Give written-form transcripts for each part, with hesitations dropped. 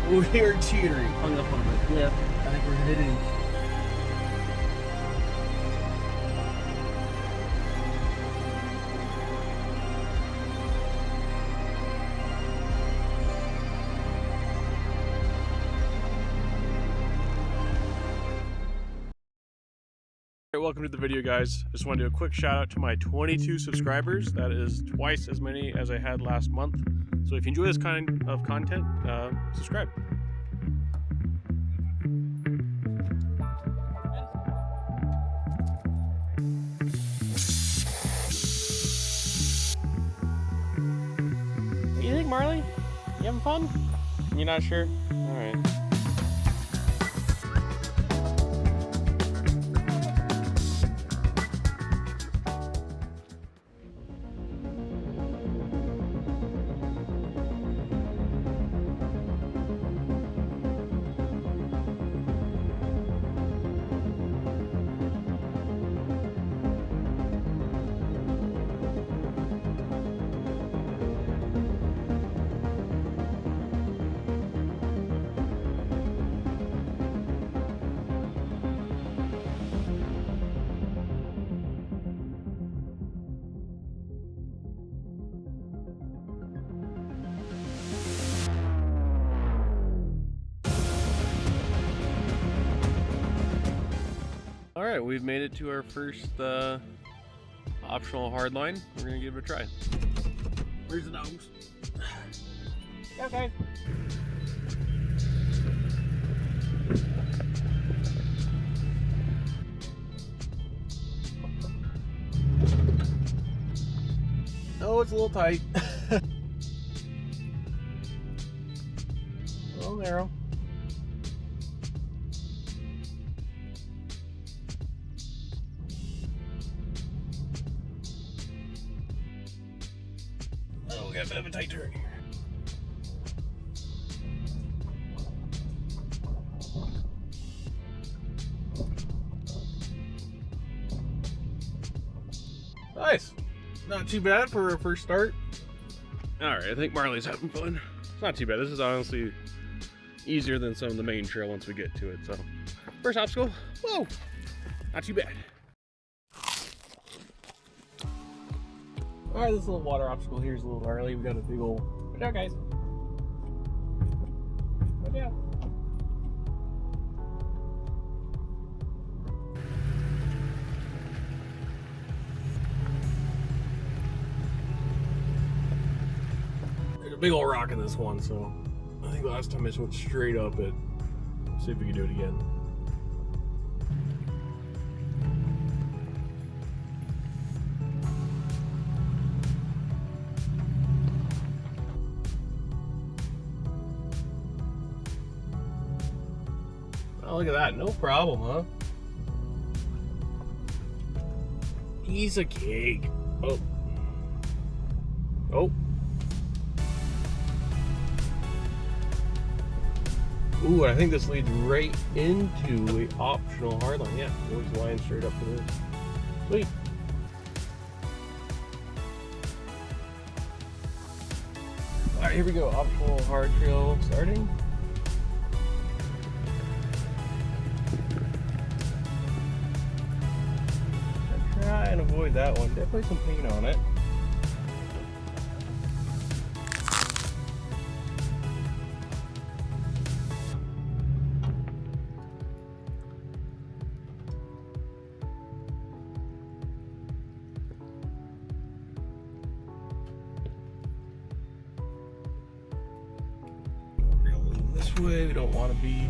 We are teetering. Hung up on the cliff. I think we're hitting. Welcome to the video, guys. Just want to do a quick shout out to my 22 subscribers. That is twice as many as I had last month. So if you enjoy this kind of content, subscribe. What do you think, Marley? You having fun? You're not sure? All right. All right, we've made it to our first optional hardline. We're gonna give it a try. Where's the dogs? Okay. Oh, it's a little tight. A little narrow. Oh, we got a bit of a tight turn here. Nice. Not too bad for a first start. All right, I think Marley's having fun. It's not too bad. This is honestly easier than some of the main trail once we get to it. So, first obstacle, whoa, not too bad. All right, this little water obstacle here is a little early. We got a big old. Watch out, guys. Watch out. There's a big old rock in this one, so I think last time I just went straight up it. See if we can do it again. Oh, look at that. No problem, huh? He's a cake. Oh. Oh. Ooh, I think this leads right into a optional hardline. Yeah, we're just lying straight up to this. Sweet. All right, here we go. Optional hard trail starting. Try and avoid that one. Definitely some paint on it. We're gonna lean this way. We don't want to be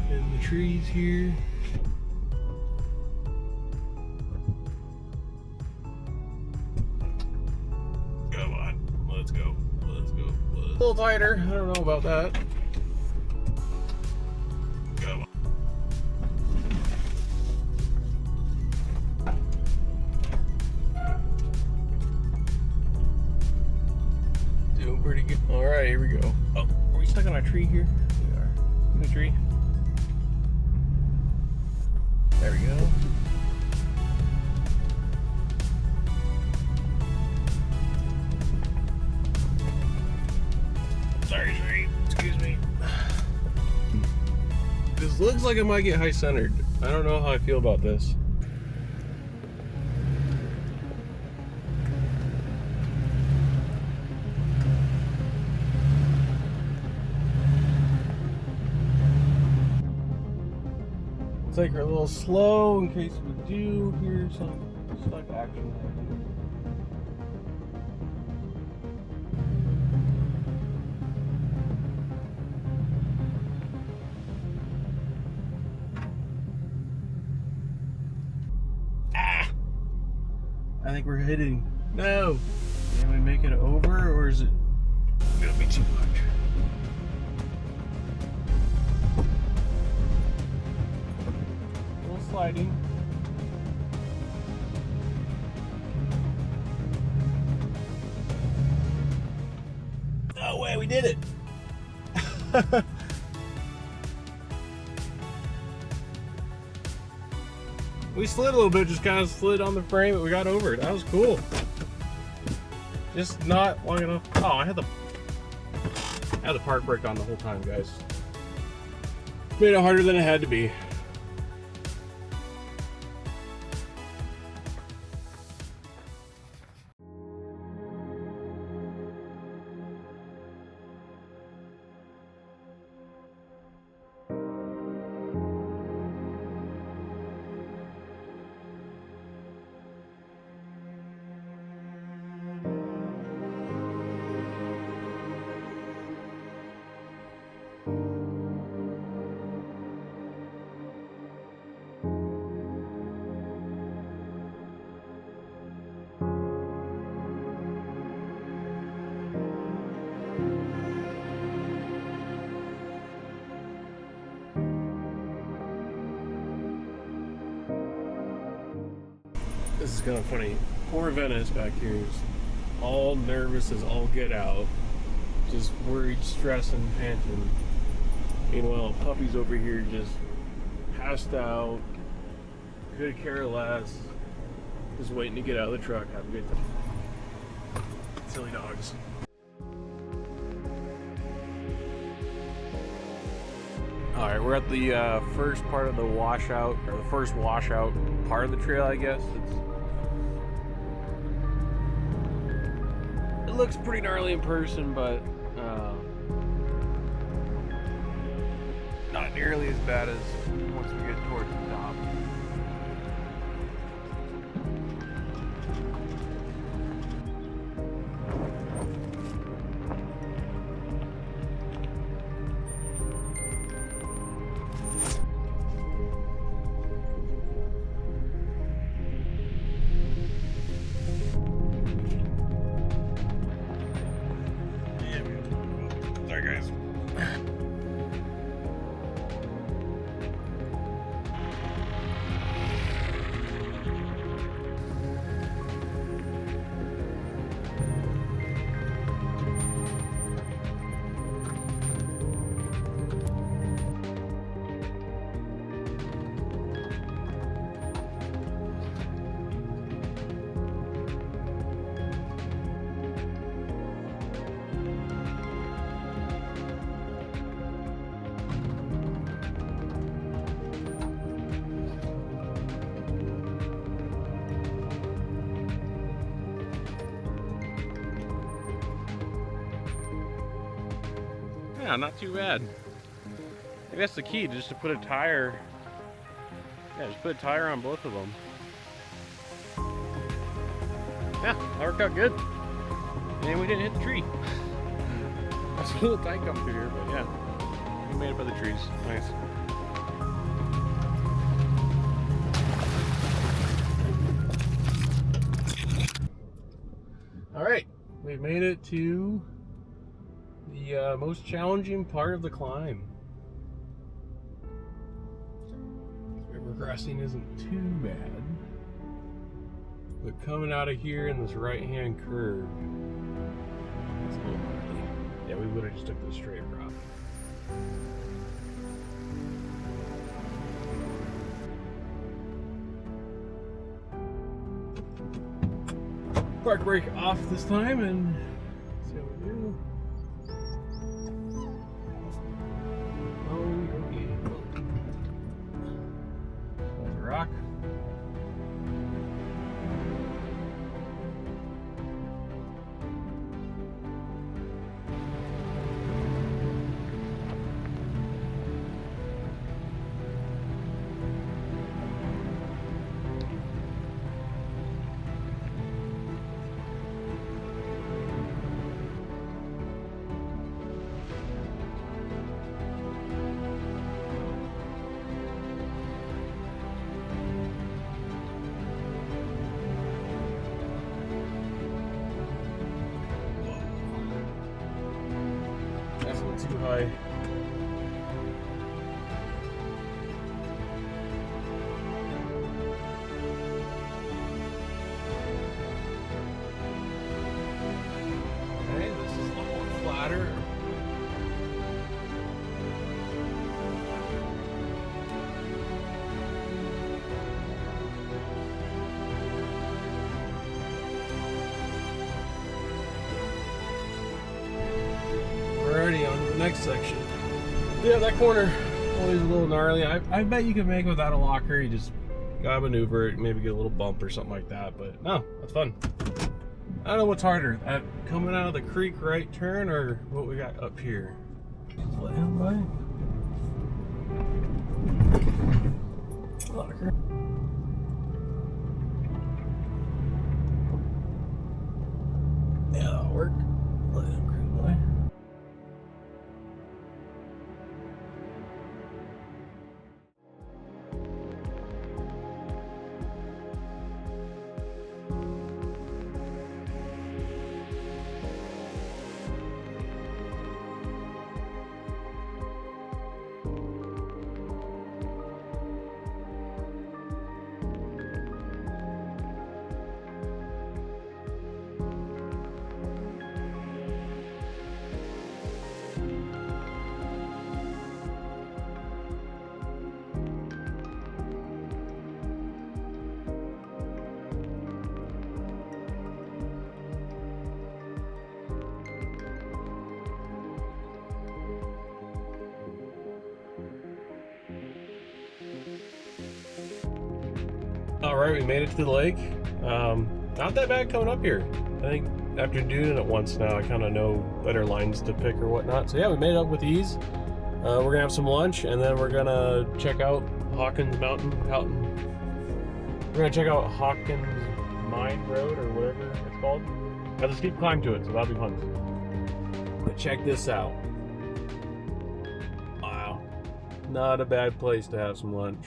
in the trees here. Let's go. A little tighter. I don't know about that. Come on. Doing pretty good. All right, here we go. Oh, are we stuck on a tree here? We are. In the tree. There we go. Sorry, tree. Excuse me. This looks like it might get high centered. I don't know how I feel about this. Take her a little slow in case we do hear some stuck action. Ah! I think we're hitting. No! Can we make it over, or is it gonna be too much? Sliding. No way, we did it! We slid a little bit, just kind of slid on the frame, but we got over it. That was cool. Just not long enough. Oh, I had the park brake on the whole time, guys. Made it harder than it had to be. This is kind of funny. Poor Venice back here is all nervous as all get out. Just worried, stressing, panting. Meanwhile, Puppy's over here just passed out. Could care less. Just waiting to get out of the truck. Have a good time. Silly dogs. Alright, we're at the first part of the washout, or the first washout part of the trail, I guess. It looks pretty gnarly in person, but not nearly as bad as once we get towards the top. Sorry, guys. Yeah, not too bad. I think that's the key, just to put a tire. Yeah, just put a tire on both of them. Yeah, that worked out good. And we didn't hit the tree. That's a little tight come through here, but yeah. We made it by the trees. Nice. Alright, we've made it to the most challenging part of the climb. River crossing isn't too bad, but coming out of here in this right-hand curve, it's a little gnarly. Yeah, we would have just took the straight route. Park brake off this time and see how we do. Oh, okay. going too high. Okay, this is a little flatter. Alrighty, on to the next section. Yeah, that corner always a little gnarly. I bet you could make it without a locker. You just gotta maneuver it, maybe get a little bump or something like that. But no, that's fun. I don't know what's harder, that coming out of the creek right turn or what we got up here. Let him by. Locker. Yeah, that'll work. Let him cruise by. All right, we made it to the lake. Not that bad coming up here. I think after doing it once now, I kind of know better lines to pick or whatnot. So yeah, we made it up with ease. We're gonna have some lunch and then we're gonna check out Hawkins Mountain. We're gonna check out Hawkins Mine Road or whatever it's called. Got a steep climb to it, so that'll be fun. But check this out. Wow, not a bad place to have some lunch.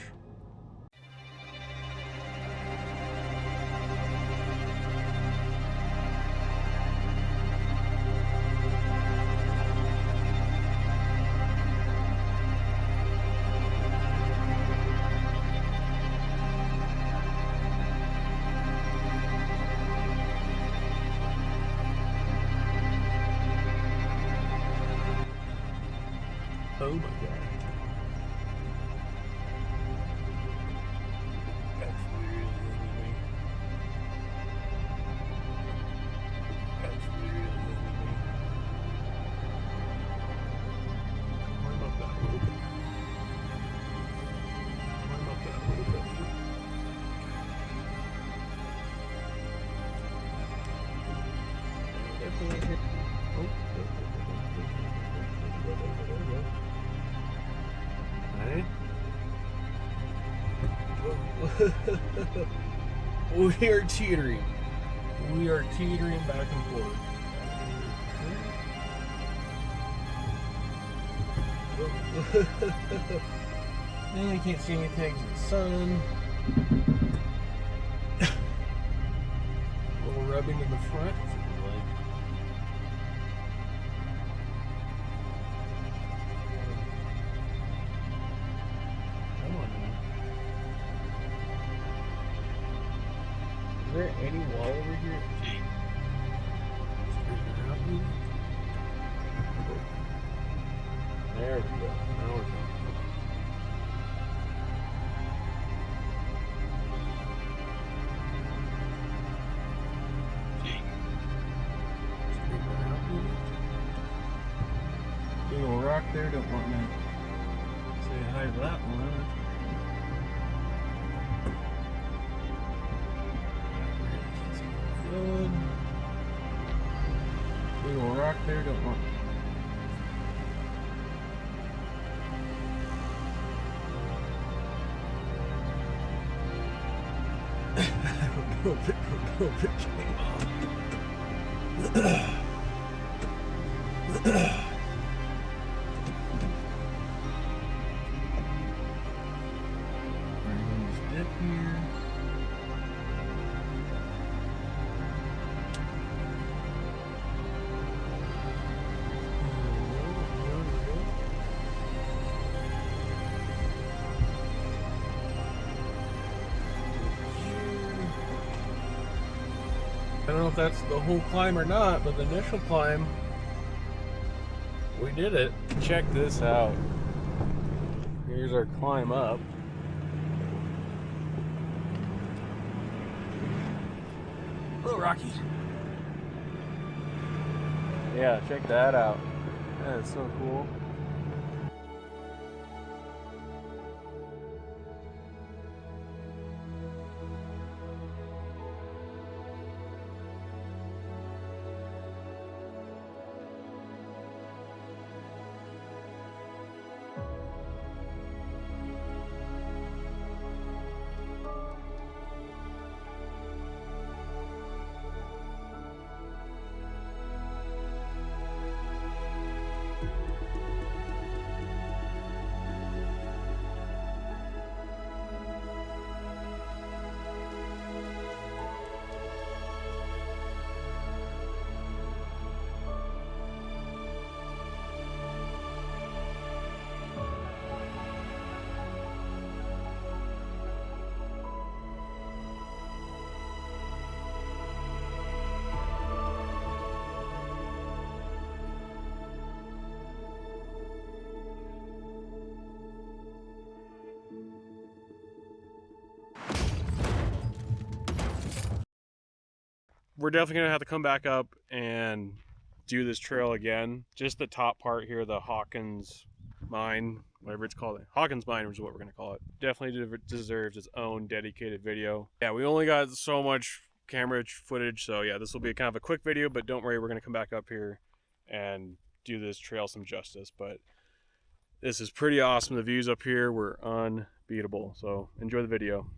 Oh my god. That's weird, isn't it? That's weird, isn't it? Climb up that little bit. Climb up that little bit. We are teetering. We are teetering back and forth. Then you can't see anything in the sun. A little rubbing in the front. Is there any wall over here? There we go. Now we're going. Big old rock there. Don't want to say hi to that one. Good. Big old rock there, don't want. I don't know if it came off. We're going to dip here. know if that's the whole climb or not, but the initial climb, we did it. Check this out. Here's our climb up. A little rocky. Yeah, check that out. That is so cool. We're definitely gonna have to come back up and do this trail again. Just the top part here, the Hawkins Mine, whatever it's called. Hawkins Mine is what we're gonna call it. Definitely deserves its own dedicated video. Yeah, we only got so much camera footage, so yeah, this will be kind of a quick video, but don't worry, we're gonna come back up here and do this trail some justice. But this is pretty awesome. The views up here were unbeatable, so enjoy the video.